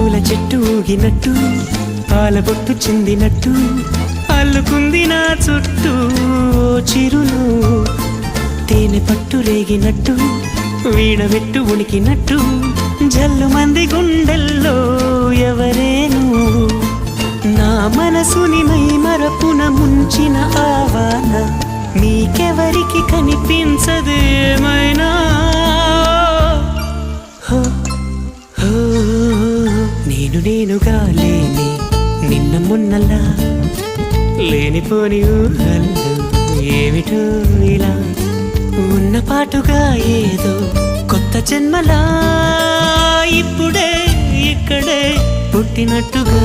పూల చెట్టు ఊగినట్టు పాల బొట్టు చిందినట్టు అల్లుకుంది నా చుట్టూ చిరులు తేనె పట్టు రేగినట్టు వీడబెట్టు ఉనికినట్టు జల్లు మంది గుండెల్లో ఎవరేను నా మనసుని మై మరపున ముంచిన ఆవాన నీకెవరికి కనిపించదేమైనా నేనుగా లేని నిన్న మొన్నలా లేనిపోని ఊహల్లో ఏమిటో ఇలా ఉన్న పాటుగా ఏదో కొత్త జన్మలా ఇప్పుడే ఇక్కడే పుట్టినట్టుగా